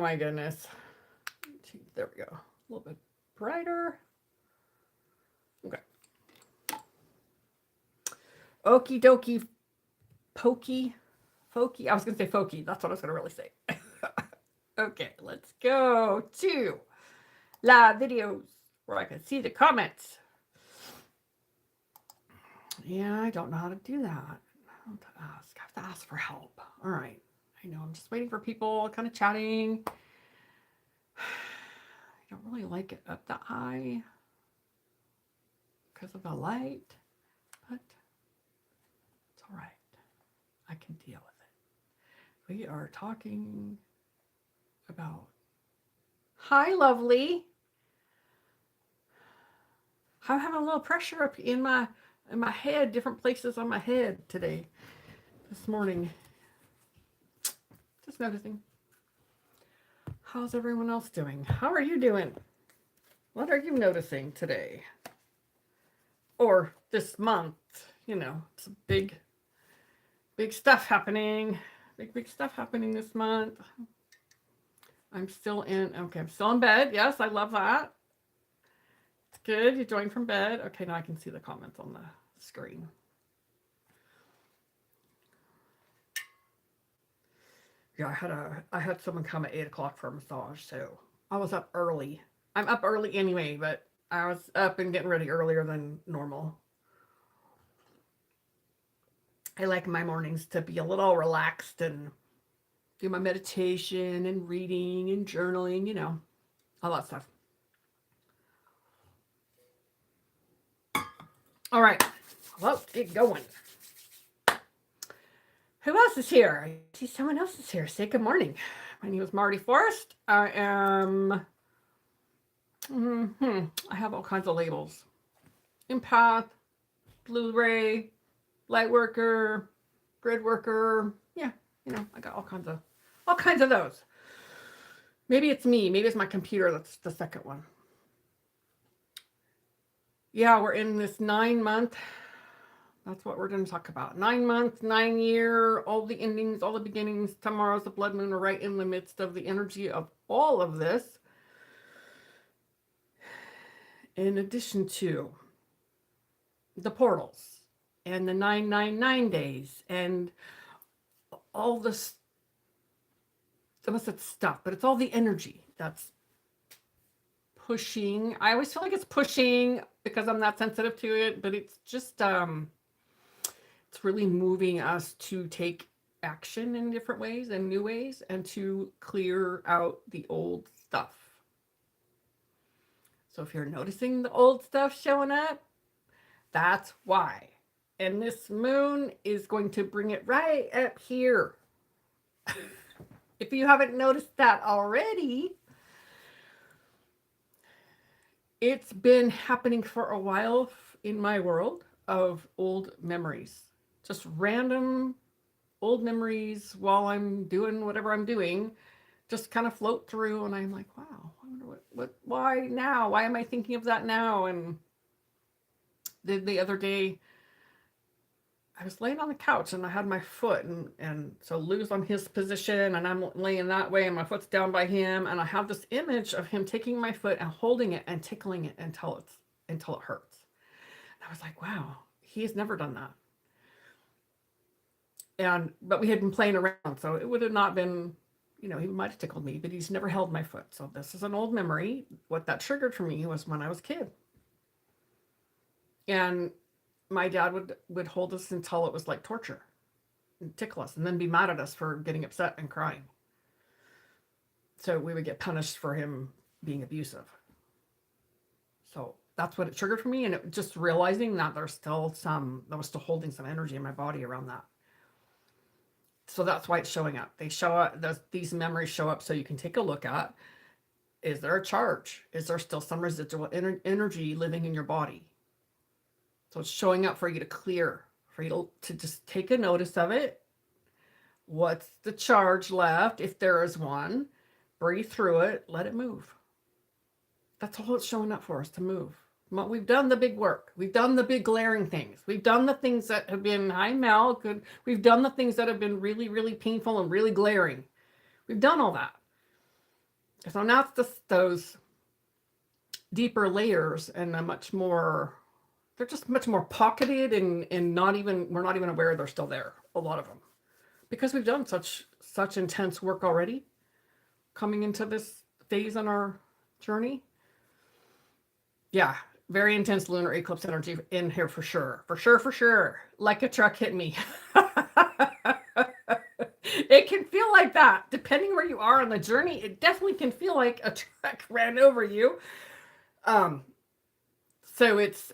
my goodness. There we go. A little bit brighter. Okay. Okie dokie, pokey, folky. I was going to say folky. That's what I was going to really say. Okay, let's go to live videos where I can see the comments. Yeah, I don't know how to do that. I have to ask. I have to ask for help. All right. I know. I'm just waiting for people, kind of chatting. I don't really like it up that high because of the light, but it's all right. I can deal with it. We are talking about. Hi, lovely. I'm having a little pressure up in my head, different places on my head today, this morning. Just noticing. How's everyone else doing? How are you doing? What are you noticing today? Or this month? You know, it's big stuff happening. Big stuff happening this month. I'm still in bed. Yes, I love that. It's good. You joined from bed. Okay, now I can see the comments on the screen. Yeah, I had someone come at 8 o'clock for a massage, so I was up early. I'm up early anyway, but I was up and getting ready earlier than normal. I like my mornings to be a little relaxed and do my meditation and reading and journaling, you know, all that stuff. All right, let's get going. Who else is here? I see someone else is here. Say good morning. My name is Marty Forrest. I am, I have all kinds of labels. Empath, Blu-ray, light worker, grid worker. Yeah, you know, I got all kinds of those. Maybe it's me. Maybe it's my computer. That's the second one. Yeah, we're in this 9-month. That's what we're going to talk about. 9 months, 9 year, all the endings, all the beginnings. Tomorrow's the blood moon. We're right in the midst of the energy of all of this. In addition to the portals and the 999 days and all this, I must have stuff, but it's all the energy that's pushing. I always feel like it's pushing because I'm not sensitive to it, but it's just, it's really moving us to take action in different ways and new ways and to clear out the old stuff. So if you're noticing the old stuff showing up, that's why. And this moon is going to bring it right up here. If you haven't noticed that already, it's been happening for a while in my world of old memories. Just random old memories while I'm doing whatever I'm doing, just kind of float through, and I'm like, wow, I wonder why now? Why am I thinking of that now? And the other day, I was laying on the couch and I had my foot, and so Lou's on his position and I'm laying that way and my foot's down by him, and I have this image of him taking my foot and holding it and tickling it until it hurts. And I was like, wow, he has never done that. But we had been playing around, so it would have not been, you know, he might have tickled me, but he's never held my foot. So this is an old memory. What that triggered for me was when I was a kid. And my dad would hold us until it was like torture and tickle us and then be mad at us for getting upset and crying. So we would get punished for him being abusive. So that's what it triggered for me. And it just realizing that I was still holding some energy in my body around that. So that's why it's showing up. They show up, these memories show up so you can take a look at, is there a charge? Is there still some residual energy living in your body? So it's showing up for you to clear, for you to just take a notice of it. What's the charge left? If there is one, breathe through it, let it move. That's all it's showing up for us, to move. We've done the big work. We've done the big glaring things. We've done the things that have been, hi Mel, good. We've done the things that have been really, really painful and really glaring. We've done all that. So now it's those deeper layers and a much more, they're just much more pocketed and we're not even aware they're still there, a lot of them. Because we've done such intense work already coming into this phase in our journey. Yeah, very intense lunar eclipse energy in here for sure. For sure. Like a truck hit me. It can feel like that. Depending where you are on the journey, it definitely can feel like a truck ran over you. So it's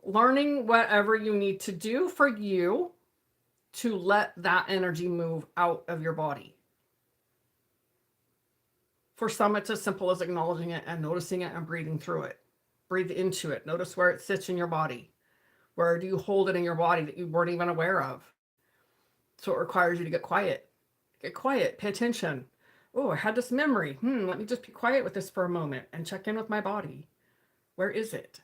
learning whatever you need to do for you to let that energy move out of your body. For some, it's as simple as acknowledging it and noticing it and breathing through it. Breathe into it. Notice where it sits in your body. Where do you hold it in your body that you weren't even aware of? So it requires you to get quiet. Get quiet. Pay attention. Oh, I had this memory. Let me just be quiet with this for a moment and check in with my body. Where is it?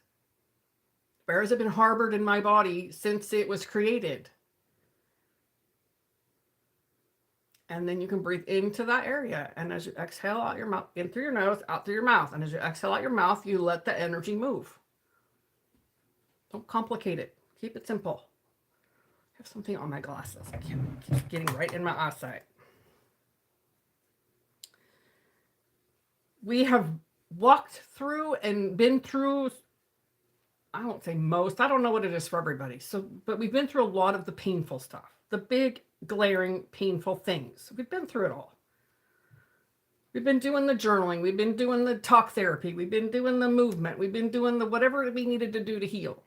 Where has it been harbored in my body since it was created? And then you can breathe into that area. And as you exhale out your mouth, in through your nose, out through your mouth. And as you exhale out your mouth, you let the energy move. Don't complicate it. Keep it simple. I have something on my glasses. I keep getting right in my eyesight. We have walked through and been through, I won't say most, I don't know what it is for everybody. But we've been through a lot of the painful stuff, the big, glaring, painful things. We've been through it all. We've been doing the journaling. We've been doing the talk therapy. We've been doing the movement. We've been doing the whatever we needed to do to heal.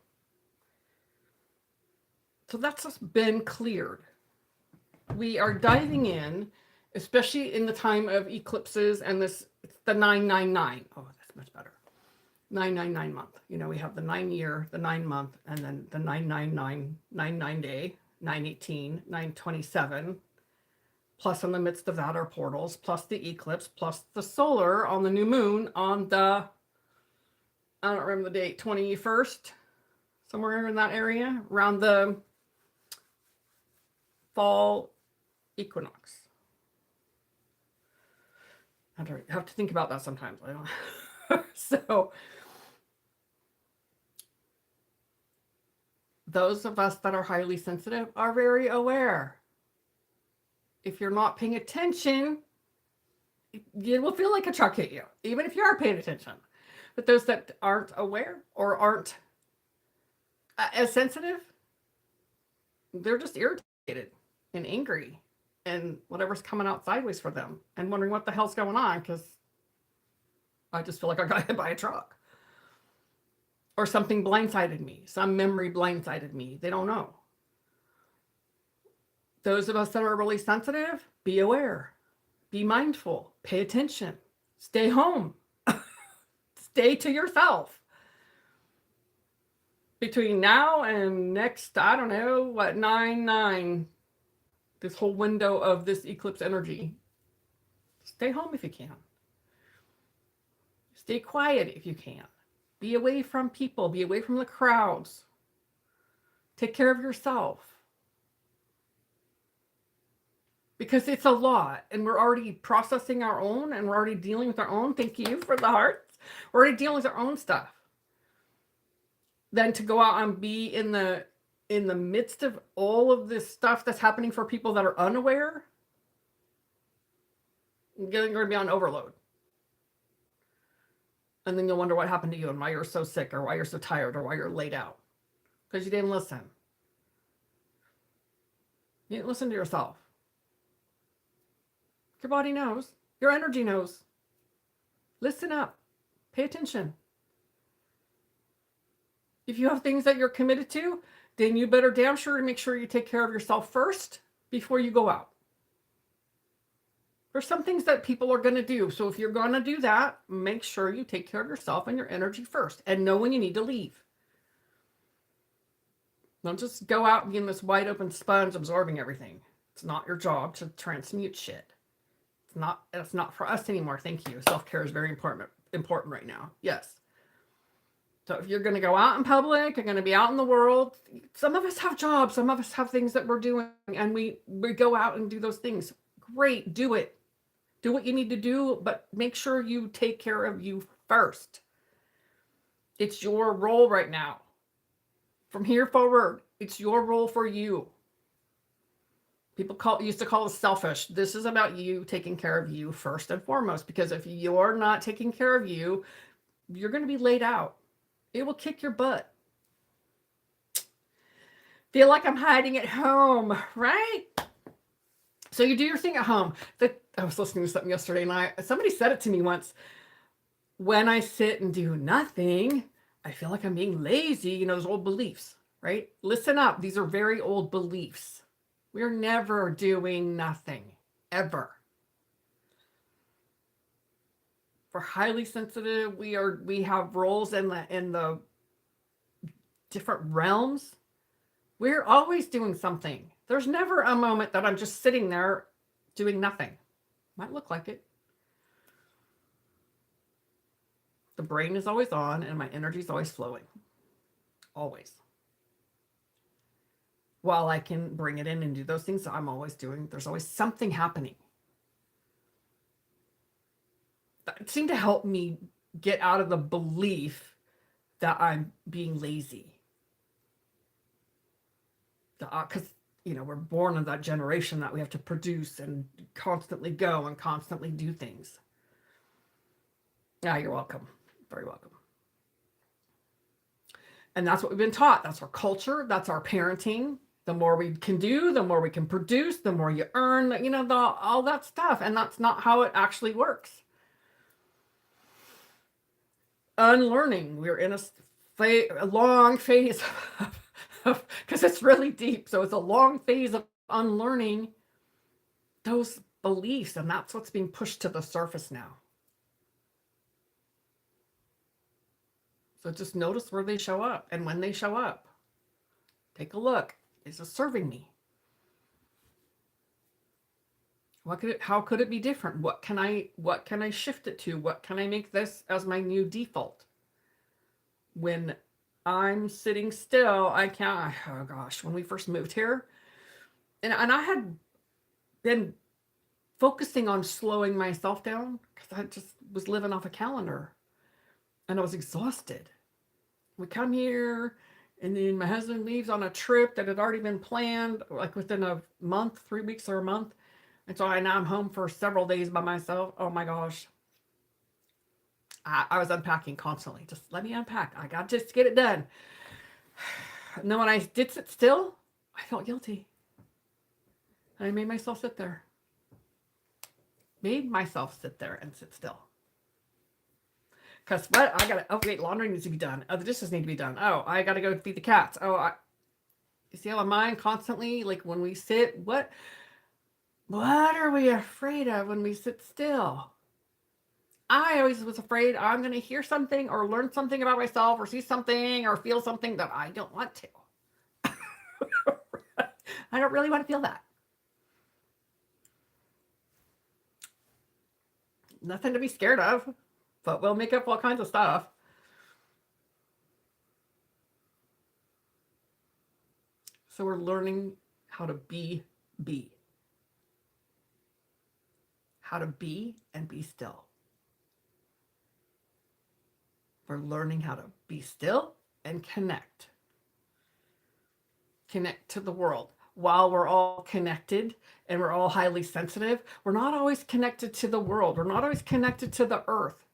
So that's just been cleared. We are diving in, especially in the time of eclipses and the 999. Oh, that's much better. 999 month. We have the 9 year, the 9 month, and then the 999, 99 day, 918, 927. Plus in the midst of that are portals, plus the eclipse, plus the solar on the new moon on the, I don't remember the date, 21st, somewhere in that area, around the fall equinox. I have to think about that sometimes. I don't. So those of us that are highly sensitive are very aware. If you're not paying attention, it will feel like a truck hit you, even if you are paying attention. But those that aren't aware or aren't as sensitive, they're just irritated and angry and whatever's coming out sideways for them and wondering what the hell's going on because I just feel like I got hit by a truck. Or something blindsided me. Some memory blindsided me. They don't know. Those of us that are really sensitive, be aware. Be mindful. Pay attention. Stay home. Stay to yourself. Between now and next, I don't know, 9/9, this whole window of this eclipse energy, stay home if you can. Stay quiet if you can. Be away from people. Be away from the crowds. Take care of yourself. Because it's a lot, and we're already processing our own, and we're already dealing with our own. Thank you for the hearts. We're already dealing with our own stuff. Then to go out and be in the midst of all of this stuff that's happening for people that are unaware, you're going to be on overload. And then you'll wonder what happened to you and why you're so sick or why you're so tired or why you're laid out. Because you didn't listen. You didn't listen to yourself. Your body knows. Your energy knows. Listen up. Pay attention. If you have things that you're committed to, then you better damn sure make sure you take care of yourself first before you go out. There's some things that people are going to do. So if you're going to do that, make sure you take care of yourself and your energy first and know when you need to leave. Don't just go out and be in this wide open sponge absorbing everything. It's not your job to transmute shit. It's not for us anymore. Thank you. Self-care is very important right now. Yes. So if you're going to go out in public, you're going to be out in the world. Some of us have jobs. Some of us have things that we're doing, and we go out and do those things. Great. Do it. Do what you need to do, but make sure you take care of you first. It's your role right now. From here forward, it's your role for you. People used to call us selfish. This is about you taking care of you first and foremost, because if you're not taking care of you, you're going to be laid out. It will kick your butt. Feel like I'm hiding at home, right? So you do your thing at home. I was listening to something yesterday, and somebody said it to me once. When I sit and do nothing, I feel like I'm being lazy. You know, those old beliefs, right? Listen up. These are very old beliefs. We're never doing nothing, ever. For highly sensitive, we have roles in the different realms. We're always doing something. There's never a moment that I'm just sitting there doing nothing. Might look like it. The brain is always on and my energy is always flowing. Always. While I can bring it in and do those things I'm always doing, there's always something happening. That seemed to help me get out of the belief that I'm being lazy. Because, you know, we're born in that generation that we have to produce and constantly go and constantly do things. Yeah, you're welcome. Very welcome. And that's what we've been taught. That's our culture. That's our parenting. The more we can do, the more we can produce, the more you earn, you know, all that stuff. And that's not how it actually works. Unlearning. We're in a long phase because it's really deep. So it's a long phase of unlearning those beliefs. And that's what's being pushed to the surface now. So just notice where they show up and when they show up. Take a look. Is it serving me? How could it be different? What can I shift it to? What can I make this as my new default? When I'm sitting still, I can't, oh gosh, when we first moved here, and I had been focusing on slowing myself down because I just was living off a calendar and I was exhausted. We come here and then my husband leaves on a trip that had already been planned, like within a month, 3 weeks or a month. And so now I'm home for several days by myself. Oh my gosh. I was unpacking constantly. Just let me unpack. I got to just get it done. And then when I did sit still, I felt guilty. And I made myself sit there. Made myself sit there and sit still. Because what? Wait, laundry needs to be done. Oh, the dishes need to be done. Oh, I got to go feed the cats. Oh, you see how my mind constantly, like when we sit, what are we afraid of when we sit still? I always was afraid I'm going to hear something or learn something about myself or see something or feel something that I don't want to. I don't really want to feel that. Nothing to be scared of, but we'll make up all kinds of stuff. So we're learning how to be. How to be and be still. We're learning how to be still and connect. Connect to the world. While we're all connected and we're all highly sensitive, we're not always connected to the world. We're not always connected to the earth.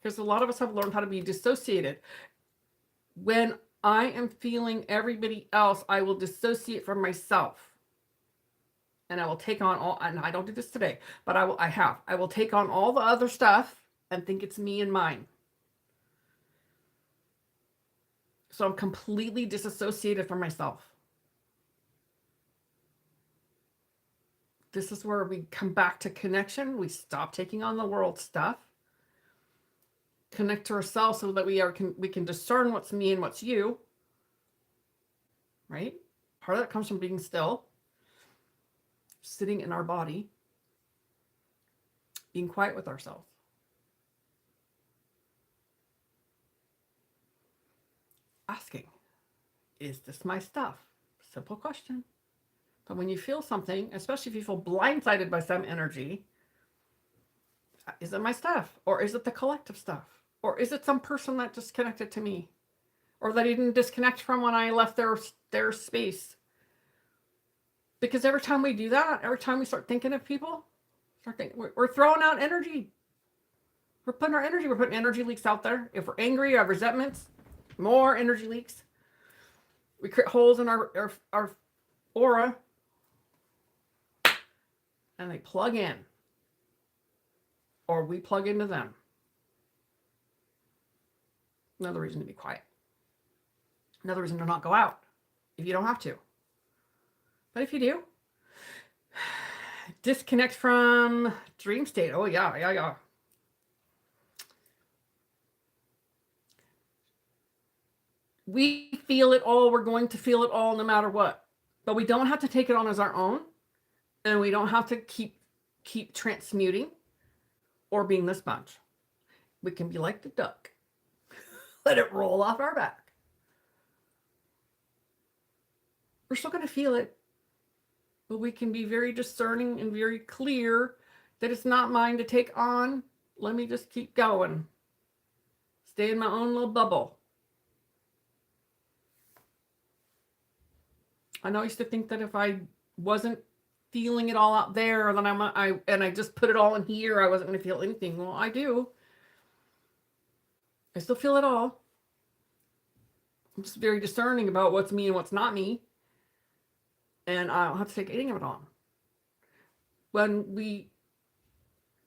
Because a lot of us have learned how to be dissociated. When I am feeling everybody else, I will dissociate from myself. And I will take on all, and I don't do this today, but I will take on all the other stuff and think it's me and mine. So I'm completely disassociated from myself. This is where we come back to connection. We stop taking on the world stuff. Connect to ourselves so that we can discern what's me and what's you. Right? Part of that comes from being still. Sitting in our body. Being quiet with ourselves. Asking, is this my stuff? Simple question. But when you feel something, especially if you feel blindsided by some energy, is it my stuff? Or is it the collective stuff? Or is it some person that just connected to me? Or that I didn't disconnect from when I left their space? Because every time we do that, every time we start thinking of people, we're throwing out energy. We're putting energy leaks out there. If we're angry or have resentments, more energy leaks. We create holes in our aura, and they plug in. Or we plug into them. Another reason to be quiet. Another reason to not go out if you don't have to. But if you do, disconnect from dream state. Oh, yeah. We feel it all. We're going to feel it all no matter what. But we don't have to take it on as our own. And we don't have to keep transmuting or being the sponge. We can be like the duck. Let it roll off our back. We're still going to feel it. But we can be very discerning and very clear that it's not mine to take on. Let me just keep going. Stay in my own little bubble. I know I used to think that if I wasn't feeling it all out there, then I just put it all in here, I wasn't going to feel anything. Well, I do. I still feel it all. I'm just very discerning about what's me and what's not me. And I don't have to take any of it on. When we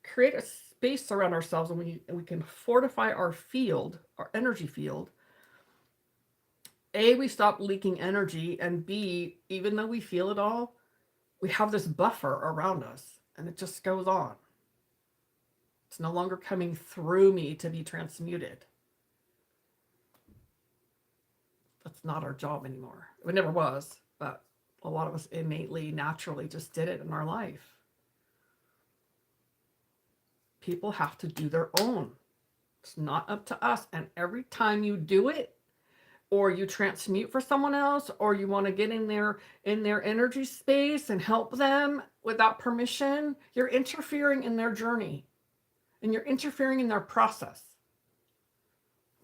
create a space around ourselves and we can fortify our field, our energy field, A, we stop leaking energy, and B, even though we feel it all, we have this buffer around us, and it just goes on. It's no longer coming through me to be transmuted. That's not our job anymore. It never was, but a lot of us innately, naturally just did it in our life. People have to do their own. It's not up to us. And every time you do it, or you transmute for someone else, or you want to get in their energy space and help them without permission, you're interfering in their journey. And you're interfering in their process.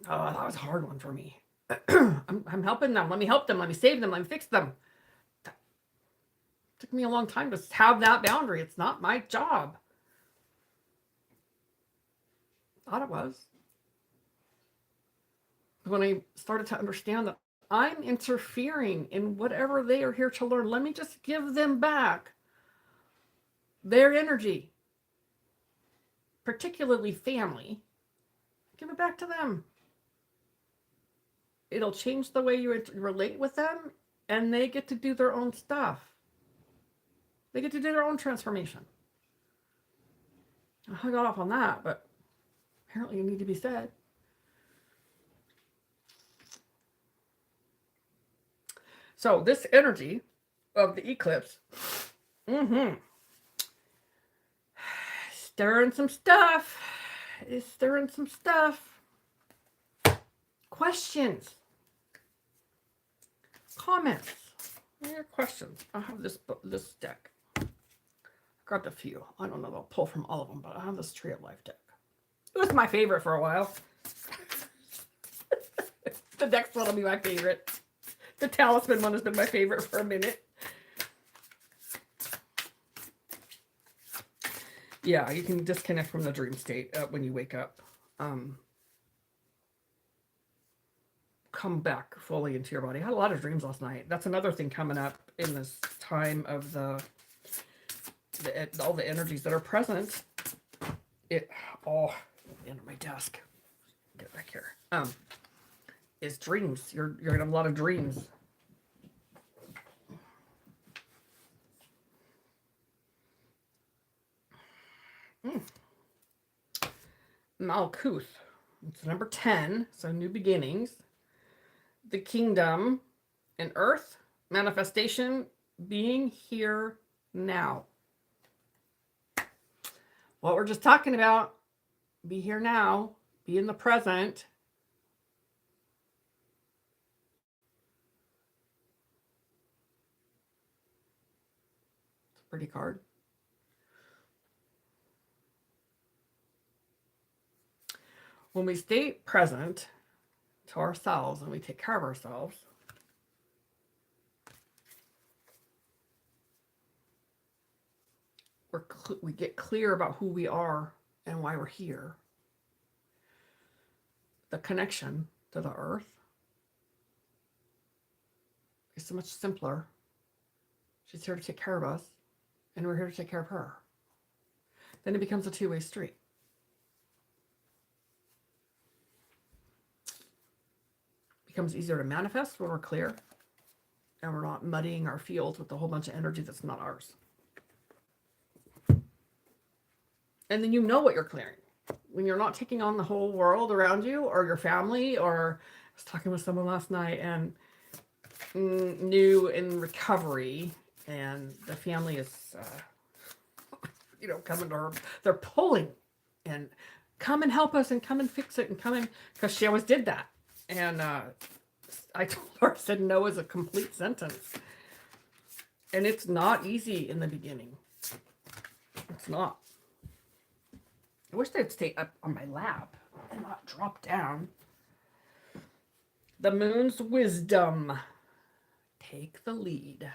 Oh, that was a hard one for me. I'm helping them. Let me help them. Let me save them. Let me fix them. It took me a long time to have that boundary. It's not my job. Thought it was. When I started to understand that I'm interfering in whatever they are here to learn, let me just give them back their energy, particularly family. Give it back to them. It'll change the way you relate with them, and they get to do their own stuff. They get to do their own transformation. I got off on that, but apparently it needed to be said. So this energy of the eclipse, stirring some stuff. It's stirring some stuff. Questions. Comments. What are your questions? I have this deck. I grabbed a few. I don't know if I'll pull from all of them, but I have this Tree of Life deck. It was my favorite for a while. The next one will be my favorite. The Talisman one has been my favorite for a minute. Yeah, you can disconnect from the dream state when you wake up. Come back fully into your body. I had a lot of dreams last night. That's another thing coming up in this time of all the energies that are present. Under my desk. Get it back here. Is dreams. You're gonna have a lot of dreams. Malkuth. It's number 10. So new beginnings. The kingdom and earth. Manifestation. Being here now. What we're just talking about. Be here now. Be in the present. Pretty card. When we stay present to ourselves and we take care of ourselves, we get clear about who we are and why we're here. The connection to the earth is so much simpler. She's here to take care of us, and we're here to take care of her. Then it becomes a two-way street. It becomes easier to manifest when we're clear, and we're not muddying our fields with a whole bunch of energy that's not ours. And then you know what you're clearing. When you're not taking on the whole world around you or your family, or I was talking with someone last night and new in recovery, and the family is, coming to her. They're pulling and come and help us and come and fix it and come in, because she always did that. And I told her, I said, no is a complete sentence. And it's not easy in the beginning. It's not. I wish they'd stay up on my lap and not drop down. The moon's wisdom. Take the lead.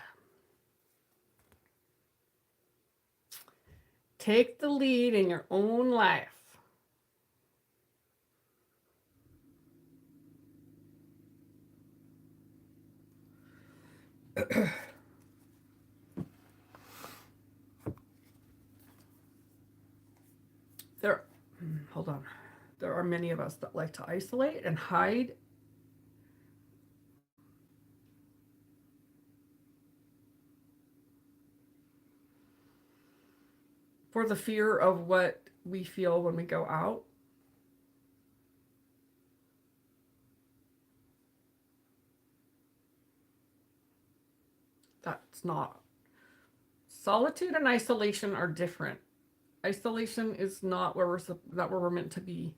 Take the lead in your own life. Hold on. There are many of us that like to isolate and hide. For the fear of what we feel when we go out. That's not. Solitude and isolation are different. Isolation is not where we're meant to be.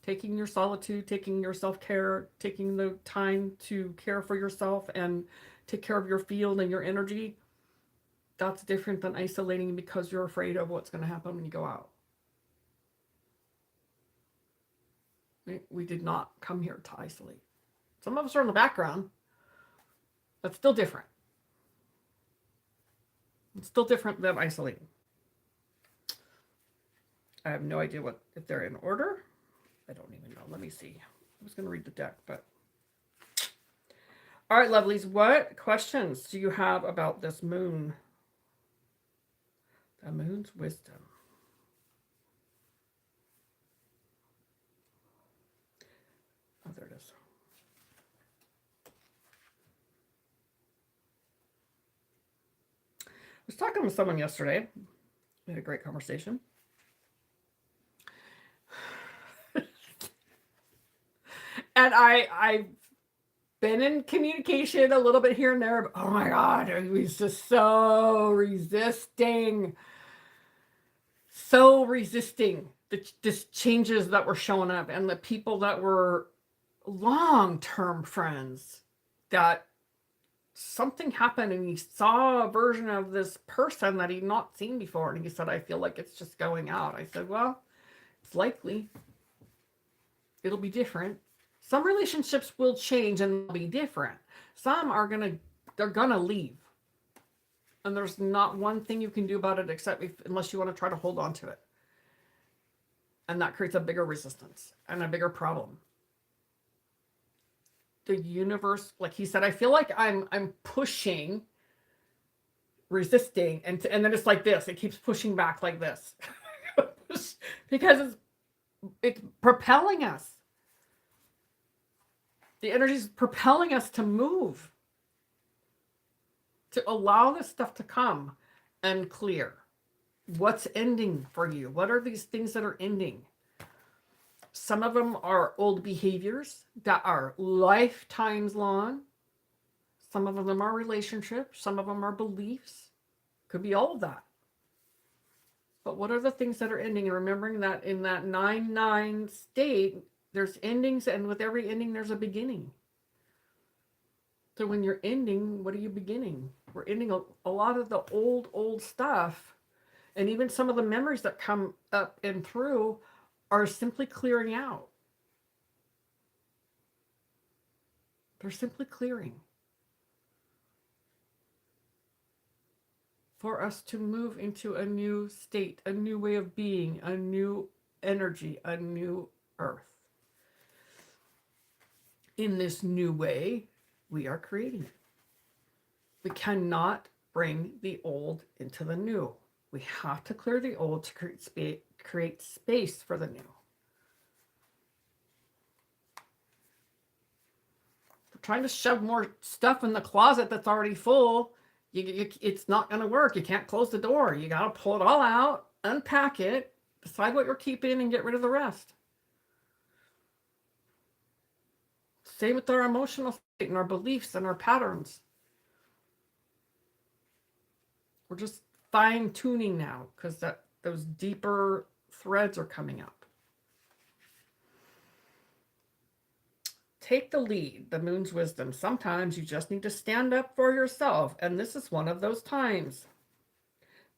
Taking your solitude, taking your self-care, taking the time to care for yourself and take care of your field and your energy, that's different than isolating because you're afraid of what's going to happen when you go out. We did not come here to isolate. Some of us are in the background. That's still different. It's still different than isolating. I have no idea if they're in order. I don't even know. Let me see. I was going to read the deck, but. All right, lovelies. What questions do you have about this moon? The moon's wisdom. Oh, there it is. I was talking with someone yesterday. We had a great conversation. And I've been in communication a little bit here and there, but oh my God, it was just so resisting the changes that were showing up, and the people that were long-term friends, that something happened and he saw a version of this person that he'd not seen before. And he said, I feel like it's just going out. I said, well, it's likely. It'll be different. Some relationships will change and they'll be different. Some are they're gonna leave. And there's not one thing you can do about it unless you want to try to hold on to it. And that creates a bigger resistance and a bigger problem. The universe, like he said, I feel like I'm pushing, resisting, and then it's like this. It keeps pushing back like this. Because it's propelling us. The energy is propelling us to move, to allow this stuff to come and clear. What's ending for you? What are these things that are ending? Some of them are old behaviors that are lifetimes long. Some of them are relationships. Some of them are beliefs. Could be all of that. But what are the things that are ending? And remembering that in that 9-9 state, there's endings, and with every ending, there's a beginning. So when you're ending, what are you beginning? We're ending a lot of the old stuff. And even some of the memories that come up and through are simply clearing out. They're simply clearing for us to move into a new state, a new way of being, a new energy, a new earth. In this new way, we are creating it. We cannot bring the old into the new. We have to clear the old to create space for the new. We're trying to shove more stuff in the closet that's already full. It's not going to work. You can't close the door. You got to pull it all out, unpack it, decide what you're keeping, and get rid of the rest. Same with our emotional state and our beliefs and our patterns. We're just fine-tuning now because those deeper threads are coming up. Take the lead, the moon's wisdom. Sometimes you just need to stand up for yourself, and this is one of those times.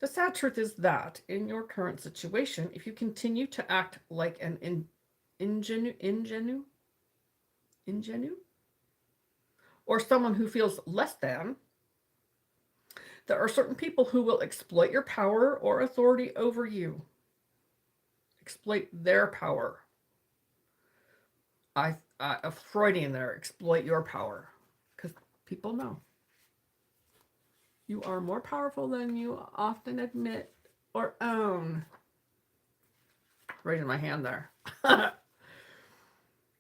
The sad truth is that in your current situation, if you continue to act like an ingenue, or someone who feels less than, there are certain people who will exploit your power or authority over you. Exploit their power. A Freudian there, exploit your power. Because people know. You are more powerful than you often admit or own. Raising my hand there.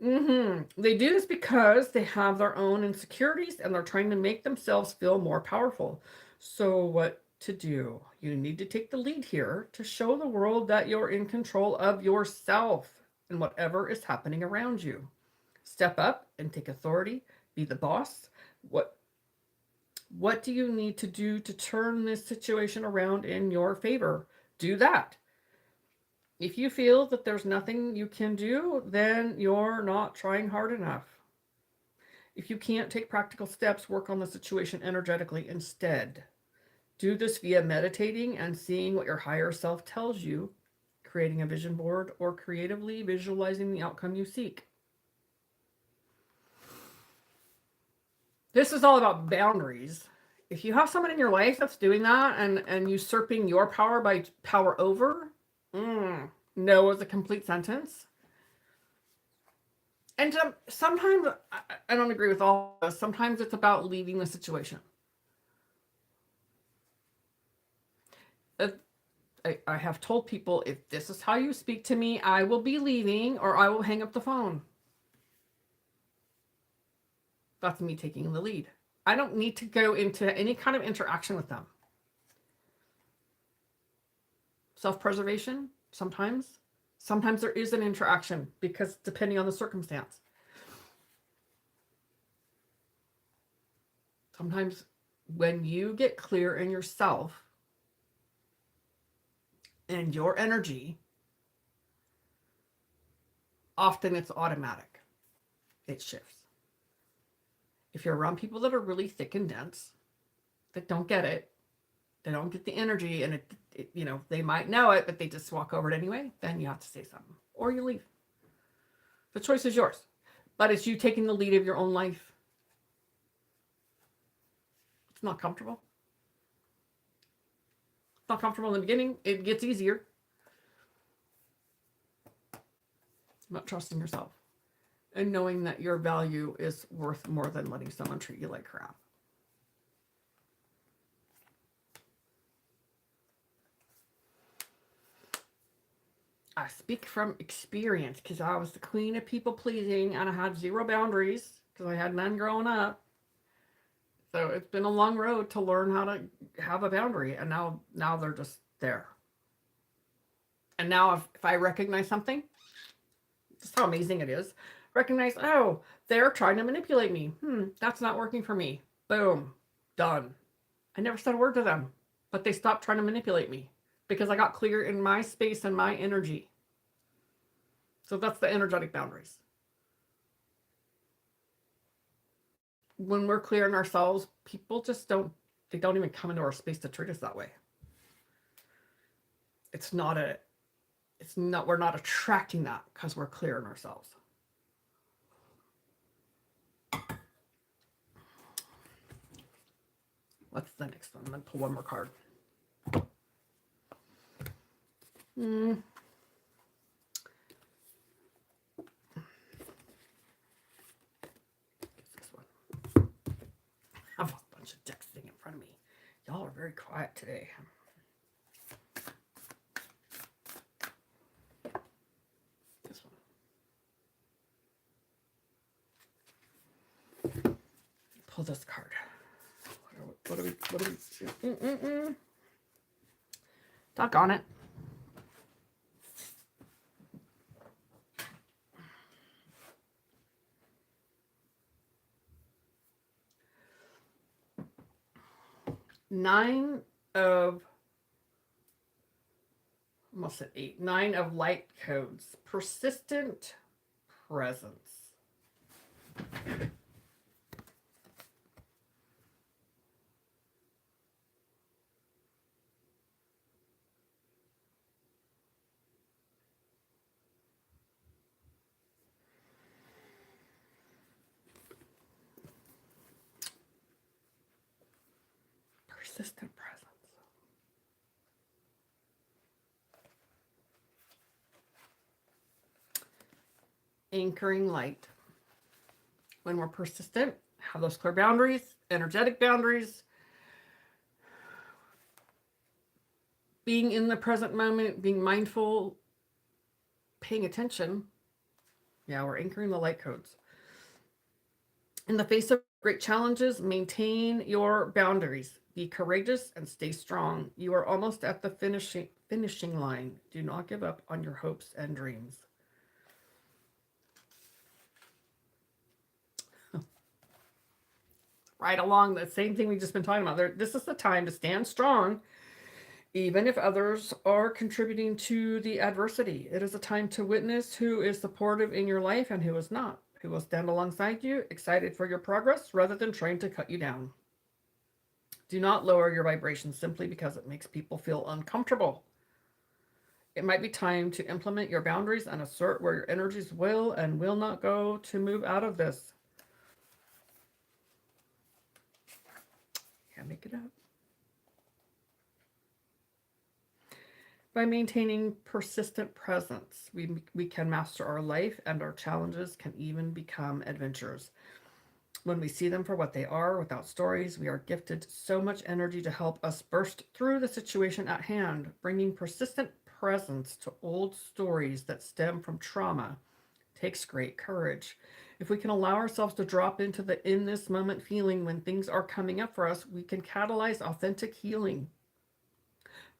They do this because they have their own insecurities and they're trying to make themselves feel more powerful. So what to do? You need to take the lead here to show the world that you're in control of yourself and whatever is happening around you. Step up and take authority. Be the boss. What do you need to do to turn this situation around in your favor? Do that. If you feel that there's nothing you can do, then you're not trying hard enough. If you can't take practical steps, work on the situation energetically instead. Do this via meditating and seeing what your higher self tells you, creating a vision board, or creatively visualizing the outcome you seek. This is all about boundaries. If you have someone in your life that's doing that and usurping your power by power over, no is a complete sentence. And sometimes, I don't agree with all of this. Sometimes it's about leaving the situation. I have told people, if this is how you speak to me, I will be leaving or I will hang up the phone. That's me taking the lead. I don't need to go into any kind of interaction with them. Self-preservation, sometimes there is an interaction because depending on the circumstance. Sometimes when you get clear in yourself and your energy, often it's automatic. It shifts. If you're around people that are really thick and dense, that don't get it, they don't get the energy, and it they might know it, but they just walk over it anyway, then you have to say something. Or you leave. The choice is yours. But it's you taking the lead of your own life. It's not comfortable. It's not comfortable in the beginning. It gets easier. Not trusting yourself. And knowing that your value is worth more than letting someone treat you like crap. I speak from experience because I was the queen of people pleasing and I had zero boundaries because I had none growing up. So it's been a long road to learn how to have a boundary, and now they're just there. And now if I recognize something, just how amazing it is. Recognize, oh, they're trying to manipulate me. That's not working for me. Boom, done. I never said a word to them, but they stopped trying to manipulate me because I got clear in my space and my energy. So that's the energetic boundaries. when we're clear in ourselves, people just don't even come into our space to treat us that way. We're not attracting that because we're clear in ourselves. What's the next one? I'm going to pull one more card. This one. I have a bunch of decks sitting in front of me. Y'all are very quiet today. This one. Pull this card. What do we Doggone it. Nine of light codes. Persistent presence. Persistent presence. Anchoring light. When we're persistent, have those clear boundaries, energetic boundaries, being in the present moment, being mindful, paying attention. Yeah, we're anchoring the light codes. In the face of great challenges, maintain your boundaries. Be courageous and stay strong. You are almost at the finishing line. Do not give up on your hopes and dreams. Right along the same thing we've just been talking about. This is the time to stand strong, even if others are contributing to the adversity. It is a time to witness who is supportive in your life and who is not, who will stand alongside you, excited for your progress, rather than trying to cut you down. Do not lower your vibration simply because it makes people feel uncomfortable. It might be time to implement your boundaries and assert where your energies will and will not go to move out of this. Can't make it up. By maintaining persistent presence, we can master our life, and our challenges can even become adventures. When we see them for what they are, without stories, we are gifted so much energy to help us burst through the situation at hand. Bringing persistent presence to old stories that stem from trauma takes great courage. If we can allow ourselves to drop into the in this moment feeling when things are coming up for us, we can catalyze authentic healing.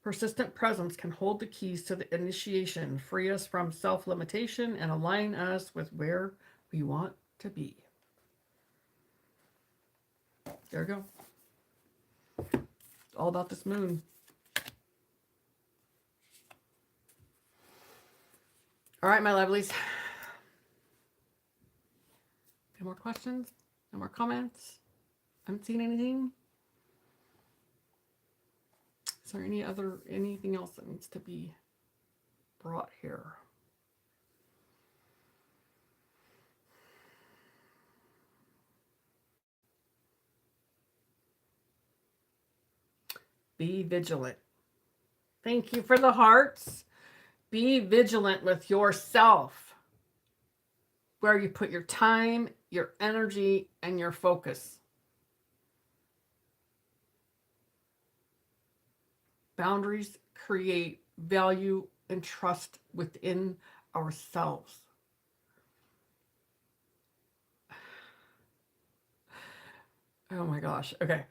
Persistent presence can hold the keys to the initiation, free us from self-limitation, and align us with where we want to be. There we go. It's all about this moon. All right, my lovelies. Any more questions? No more comments? Haven't seen anything? Is there anything else that needs to be brought here? Be vigilant. Thank you for the hearts. Be vigilant with yourself, where you put your time, your energy, and your focus. Boundaries create value and trust within ourselves. Oh my gosh. Okay.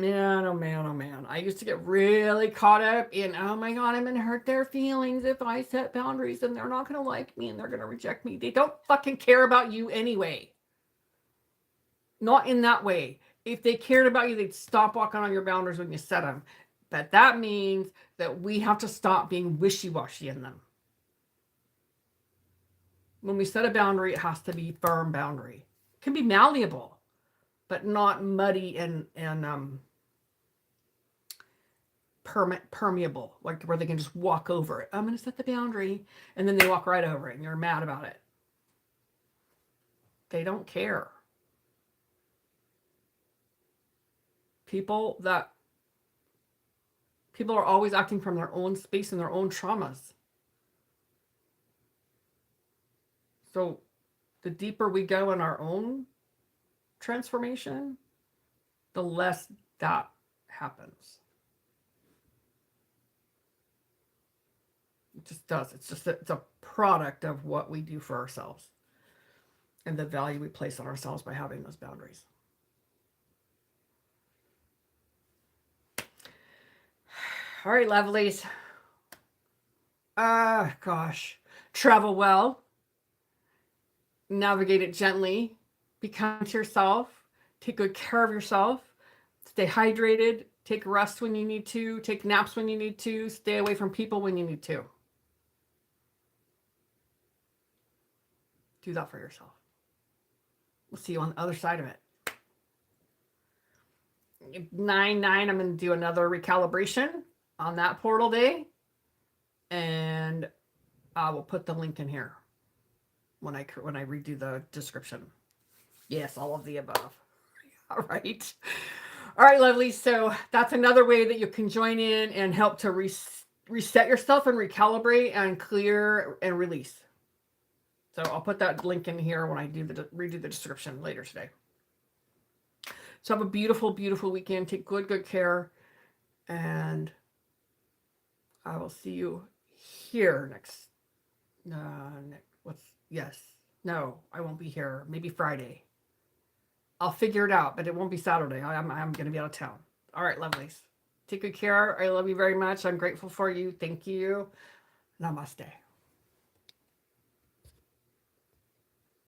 Oh man. I used to get really caught up in, oh my God, I'm going to hurt their feelings if I set boundaries and they're not going to like me and they're going to reject me. They don't fucking care about you anyway. Not in that way. If they cared about you, they'd stop walking on your boundaries when you set them. But that means that we have to stop being wishy-washy in them. When we set a boundary, it has to be a firm boundary. Can be malleable, but not muddy and permeable, like where they can just walk over it. I'm going to set the boundary, and then they walk right over it, and you're mad about it. They don't care. People are always acting from their own space and their own traumas. So the deeper we go in our own transformation, the less that happens. It just does. It's a product of what we do for ourselves and the value we place on ourselves by having those boundaries. All right, lovelies. Gosh. Travel well. Navigate it gently. Be kind to yourself. Take good care of yourself. Stay hydrated. Take rest when you need to. Take naps when you need to. Stay away from people when you need to. Do that for yourself. We'll see you on the other side of it. 9/9, I'm going to do another recalibration on that portal day. And I will put the link in here when I redo the description. Yes, all of the above. All right. All right, lovely. So that's another way that you can join in and help to reset yourself and recalibrate and clear and release. So I'll put that link in here when I redo the description later today. So have a beautiful, beautiful weekend. Take good care. And I will see you here next. No, I won't be here. Maybe Friday. I'll figure it out, but it won't be Saturday. I'm going to be out of town. All right, lovelies. Take good care. I love you very much. I'm grateful for you. Thank you. Namaste.